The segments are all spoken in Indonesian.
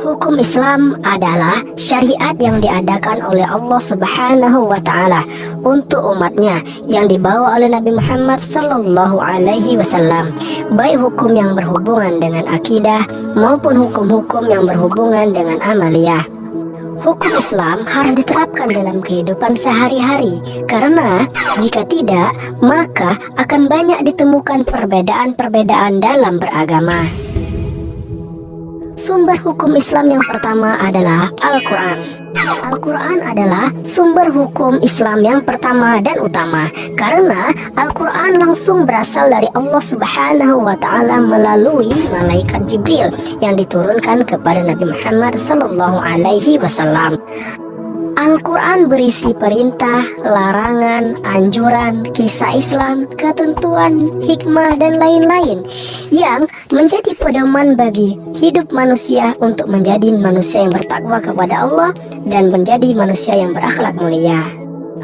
Hukum Islam adalah syariat yang diadakan oleh Allah Subhanahu wa Ta'ala untuk umatnya yang dibawa oleh Nabi Muhammad Sallallahu Alaihi Wasallam, baik hukum yang berhubungan dengan akidah maupun hukum-hukum yang berhubungan dengan amaliyah. Hukum Islam harus diterapkan dalam kehidupan sehari-hari, karena jika tidak, maka akan banyak ditemukan perbedaan-perbedaan dalam beragama. Sumber hukum Islam yang pertama adalah Al-Quran. Al-Quran adalah sumber hukum Islam yang pertama dan utama, karena Al-Quran langsung berasal dari Allah Subhanahu wa Ta'ala melalui malaikat Jibril yang diturunkan kepada Nabi Muhammad Sallallahu Alaihi Wasallam. Al-Quran berisi perintah, larangan, anjuran, kisah Islam, ketentuan, hikmah, dan lain-lain yang menjadi pedoman bagi hidup manusia untuk menjadi manusia yang bertakwa kepada Allah dan menjadi manusia yang berakhlak mulia.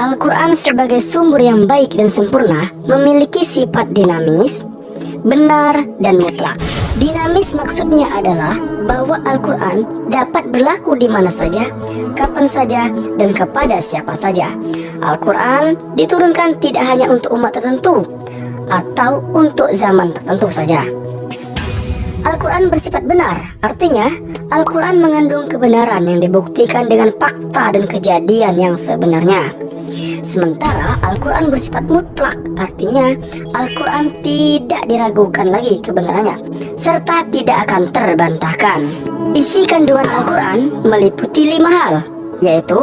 Al-Quran sebagai sumber yang baik dan sempurna memiliki sifat dinamis, benar, dan mutlak. Dinamis maksudnya adalah bahwa Al-Quran dapat berlaku di mana saja, kapan saja, dan kepada siapa saja. Al-Quran diturunkan tidak hanya untuk umat tertentu atau untuk zaman tertentu saja. Al-Quran bersifat benar, artinya Al-Quran mengandung kebenaran yang dibuktikan dengan fakta dan kejadian yang sebenarnya. Sementara Al-Quran bersifat mutlak, artinya Al-Quran tidak diragukan lagi kebenarannya, serta tidak akan terbantahkan. Isi kandungan Al-Quran meliputi 5 hal, yaitu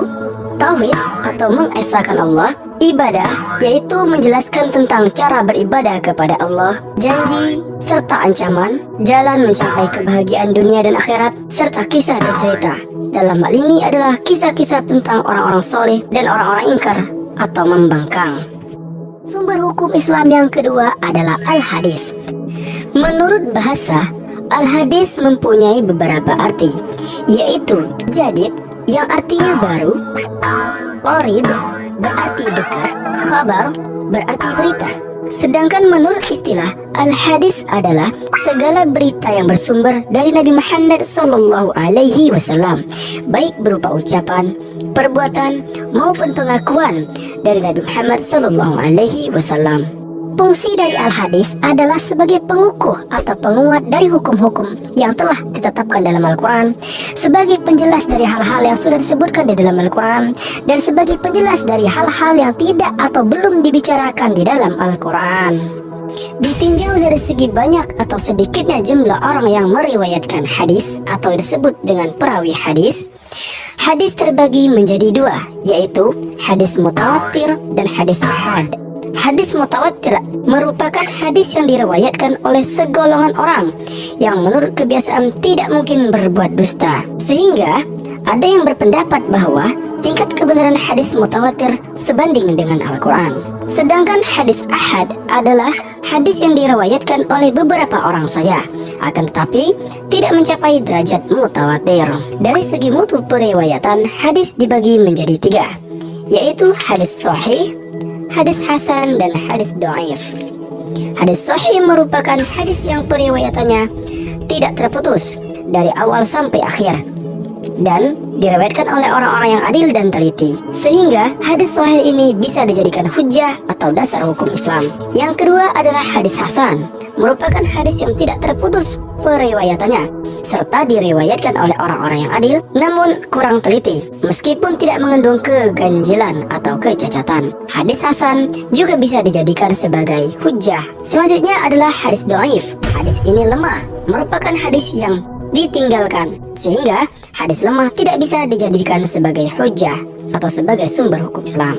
tauhid atau mengesahkan Allah, ibadah, yaitu menjelaskan tentang cara beribadah kepada Allah, janji, serta ancaman, jalan mencapai kebahagiaan dunia dan akhirat, serta kisah dan cerita. Dalam hal ini adalah kisah-kisah tentang orang-orang soleh dan orang-orang ingkar atau membangkang. Sumber hukum Islam yang kedua adalah Al-Hadis. Menurut bahasa, Al-Hadis mempunyai beberapa arti, yaitu jadid yang artinya baru, qarib berarti dekat, khabar berarti berita. Sedangkan menurut istilah, Al-Hadis adalah segala berita yang bersumber dari Nabi Muhammad Sallallahu Alaihi Wasallam, baik berupa ucapan, perbuatan, maupun pengakuan dari Nabi Muhammad Sallallahu Alaihi Wasallam. Fungsi dari Al-Hadis adalah sebagai pengukuh atau penguat dari hukum-hukum yang telah ditetapkan dalam Al-Quran, sebagai penjelas dari hal-hal yang sudah disebutkan di dalam Al-Quran, dan sebagai penjelas dari hal-hal yang tidak atau belum dibicarakan di dalam Al-Quran. Ditinjau dari segi banyak atau sedikitnya jumlah orang yang meriwayatkan hadis atau disebut dengan perawi hadis, hadis terbagi menjadi 2, yaitu hadis mutawatir dan hadis ahad. Hadis mutawatir merupakan hadis yang diriwayatkan oleh segolongan orang yang menurut kebiasaan tidak mungkin berbuat dusta, sehingga ada yang berpendapat bahwa tingkat kebenaran hadis mutawatir sebanding dengan Al-Quran. Sedangkan hadis ahad adalah hadis yang diriwayatkan oleh beberapa orang saja, akan tetapi tidak mencapai derajat mutawatir. Dari segi mutu periwayatan, hadis dibagi menjadi 3, yaitu hadis sahih, hadis hasan, dan hadis dhaif. Hadis sahih merupakan hadis yang periwayatannya tidak terputus dari awal sampai akhir dan diriwayatkan oleh orang-orang yang adil dan teliti, sehingga hadis sahih ini bisa dijadikan hujjah atau dasar hukum Islam. Yang kedua adalah hadis hasan, merupakan hadis yang tidak terputus periwayatannya serta diriwayatkan oleh orang-orang yang adil namun kurang teliti, meskipun tidak mengandung keganjilan atau kecacatan. Hadis hasan juga bisa dijadikan sebagai hujjah. Selanjutnya adalah hadis dhaif. Hadis ini lemah, merupakan hadis yang ditinggalkan, sehingga hadis lemah tidak bisa dijadikan sebagai hujjah atau sebagai sumber hukum Islam.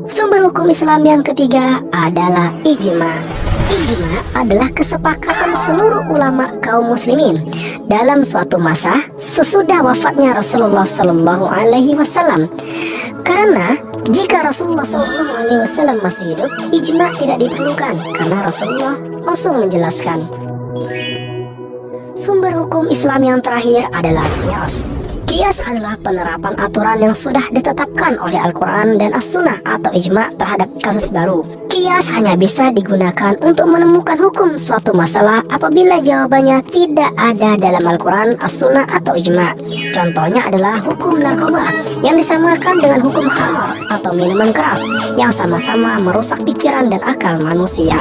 Sumber hukum Islam yang ketiga adalah ijma. Ijma adalah kesepakatan seluruh ulama kaum muslimin dalam suatu masa sesudah wafatnya Rasulullah Sallallahu Alaihi Wasallam. Karena jika Rasulullah Sallallahu Alaihi Wasallam masih hidup, ijma tidak diperlukan karena Rasulullah langsung menjelaskan. Sumber hukum Islam yang terakhir adalah qiyas. Qiyas adalah penerapan aturan yang sudah ditetapkan oleh Al-Quran dan As-Sunnah atau ijma terhadap kasus baru. Kias hanya bisa digunakan untuk menemukan hukum suatu masalah apabila jawabannya tidak ada dalam Al-Quran, As-Sunnah, atau Ijma. Contohnya adalah hukum narkoba yang disamakan dengan hukum khamar atau minuman keras yang sama-sama merusak pikiran dan akal manusia.